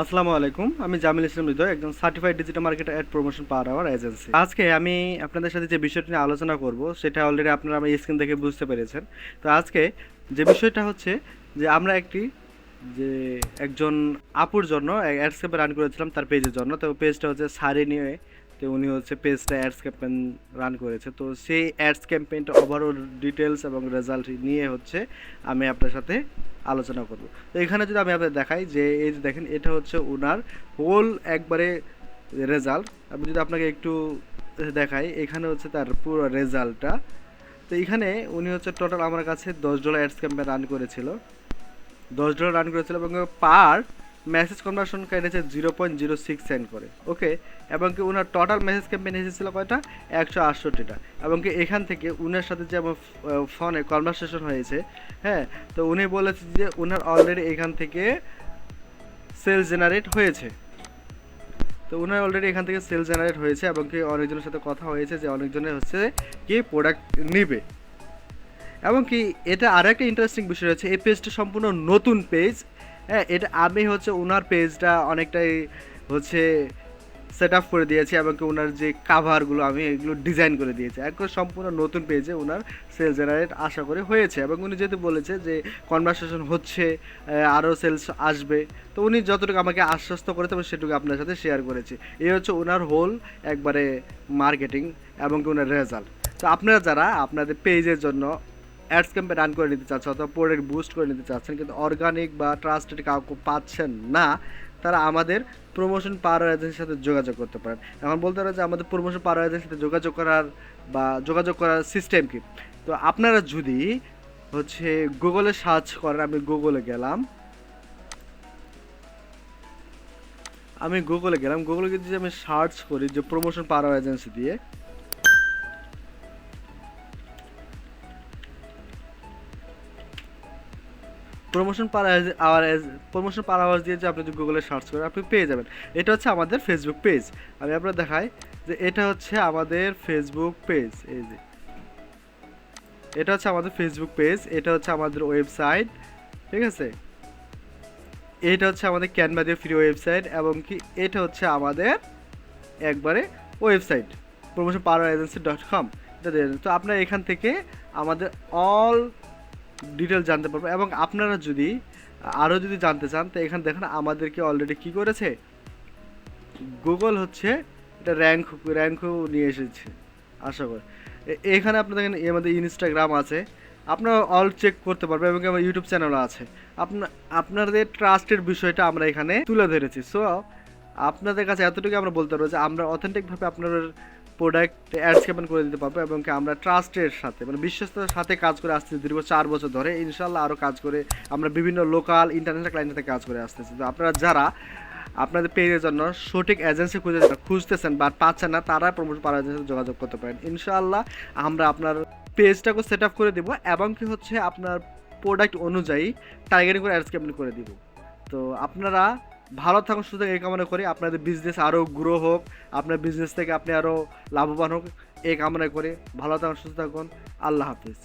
আসসালামু আলাইকুম, আমি জামিল ইসলাম হৃদয়, একজন certified digital marketer ad promotion power hour agency. আজকে আমি আপনাদের সাথে যে বিষয়টি নিয়ে আলোচনা করব সেটা অলরেডি আপনারা আমার স্ক্রিন দেখে বুঝতে পেরেছেন। তো আজকে যে বিষয়টা হচ্ছে যে আমরা যে একজন আপুর জন্য অ্যাডস ক্যাম্পেইন রান করেছিলাম তার পেজের জন্য। তো পেজটা হচ্ছে সারি নিয়ে, তো উনি হচ্ছে পেজটা অ্যাডস ক্যাম্পেইন রান করেছে। তো সেই অ্যাডস ক্যাম্পেইনটা ওভারঅল ডিটেলস এবং রেজাল্ট নিয়ে হচ্ছে আমি আপনার সাথে আলোচনা করব। তো এখানে যদি আমি আপনাদের দেখাই যে এই যে দেখেন, এটা হচ্ছে ওনার হোল একবারে রেজাল্ট। আমি যদি আপনাকে একটু দেখাই, এখানে হচ্ছে তার পুরো রেজাল্টটা। তো এখানে উনি হচ্ছে টোটাল আমার কাছে $10 অ্যাডস ক্যাম্পেইন রান করেছিল, $10 রান করেছিল এবং পার মেসেজ কনভার্সন কেটেছে 0.06 সেন্ট করে। ওকে, এবং কি ওনার টোটাল মেসেজ ক্যাম্পেইন এসেছিল কয়টা? 168টা। এবং কি এখান থেকে উনার সাথে যে আমার ফোনে কনভারসেশন হয়েছে, হ্যাঁ, তো উনি বলেছে যে ওনার অলরেডি এখান থেকে সেল জেনারেট হয়েছে। তো ওনার অলরেডি এখান থেকে সেল জেনারেট হয়েছে এবং কি অনেকজনের সাথে কথা হয়েছে যে অনেকজনের হচ্ছে কি প্রোডাক্ট নেবে। এবং কি এটা আরও একটা ইন্টারেস্টিং বিষয় হচ্ছে, এই পেজটা সম্পূর্ণ নতুন পেজ। হ্যাঁ, এটা আমি হচ্ছে ওনার পেজটা অনেকটাই হচ্ছে সেট আপ করে দিয়েছি এবং কি ওনার যে কাভারগুলো আমি এগুলো ডিজাইন করে দিয়েছি। একবার সম্পূর্ণ নতুন পেজে ওনার সেল জেনারেট আশা করে হয়েছে এবং উনি যেহেতু বলেছে যে কনভারসেশন হচ্ছে, আরও সেলস আসবে, তো উনি যতটুকু আমাকে আশ্বস্ত করেছে আমি সেটুকু আপনার সাথে শেয়ার করেছি। এই হচ্ছে ওনার হোল একবারে মার্কেটিং এবং কি ওনার রেজাল্ট। তো আপনারা যারা আপনাদের পেজের জন্য অ্যাডস ক্যাম্পেইন রান করে নিতে চাচ্ছেন অথবা প্রোডাক্ট বুস্ট করে নিতে চাচ্ছেন কিন্তু অর্গানিক বা ট্রাস্টেড কাউকে পাচ্ছেন না, তারা আমাদের প্রমোশন পাওয়ার এজেন্সির সাথে যোগাযোগ করতে পারেন। এখন বলতে পারেন যে আমাদের প্রমোশন পাওয়ার এজেন্সির সাথে যোগাযোগ করার সিস্টেম কি। তো আপনারা যদি হচ্ছে গুগলে সার্চ করেন, আমি গুগলে গেলাম, গুগলে যদি আমি সার্চ করি যে প্রমোশন পাওয়ার এজেন্সি দিয়ে, প্রমোশন পার আওয়ার্স দিয়ে যে আপনি যদি গুগলে সার্চ করেন আপনি পেয়ে যাবেন। এটা হচ্ছে আমাদের ফেসবুক পেজ। আমি আপনার দেখাই যে এটা হচ্ছে আমাদের ফেসবুক পেজ। এই যে এটা হচ্ছে আমাদের ফেসবুক পেজ, এটা হচ্ছে আমাদের ওয়েবসাইট, ঠিক আছে। এটা হচ্ছে আমাদের ক্যানভা দিয়ে ফ্রি ওয়েবসাইট এবং কি এটা হচ্ছে আমাদের একবারে ওয়েবসাইট promotionpowereagency.com। তো আপনারা এখান থেকে আমাদের অল ডিটেল জানতে পারবেন এবং আপনারা যদি আরও যদি জানতে চান তো এখানে দেখেন আমাদেরকে অলরেডি কি করেছে গুগল হচ্ছে এটা র্যাঙ্কও নিয়ে এসেছে আশা করি। এখানে আপনারা দেখেন আমাদের ইনস্টাগ্রাম আছে, আপনারা অল চেক করতে পারবেন এবং আমার ইউটিউব চ্যানেলও আছে। আপনাদের ট্রাস্টের বিষয়টা আমরা এখানে তুলে ধরেছি। সো আপনাদের কাছে এতটুকু আমরা বলতে পারবো যে আমরা অথেন্টিকভাবে আপনার প্রোডাক্ট অ্যাডস ক্যাম্পেইন করে দিতে পারবো এবং কি আমরা ট্রাস্টের সাথে মানে বিশ্বস্ততার সাথে কাজ করে আসতেছি দীর্ঘ 4 বছর ধরে। ইনশাল্লাহ আরও কাজ করে আমরা বিভিন্ন লোকাল ইন্টারন্যাশনাল ক্লায়েন্টের সাথে কাজ করে আসতেছি। তো আপনারা যারা আপনাদের পেজের জন্য সঠিক এজেন্সি খুঁজতেছেন বা পাচ্ছেন না, তারা প্রমোশন পাওয়ার এজেন্সির সাথে যোগাযোগ করতে পারেন। ইনশাআল্লাহ আমরা আপনার পেজটাকে সেট আপ করে দেবো এবং কি হচ্ছে আপনার প্রোডাক্ট অনুযায়ী টার্গেটিং করে অ্যাডস ক্যাম্পেইন করে দিব। তো আপনারা ভালো থাকুন, সুতরাং এই কামনা করি আপনাদের বিজনেস আরও গ্রো হোক, আপনার বিজনেস থেকে আপনি আরও লাভবান হোক, এই কামনা করে ভালো থাকুন, সুস্থ থাকুন। আল্লাহ হাফিজ।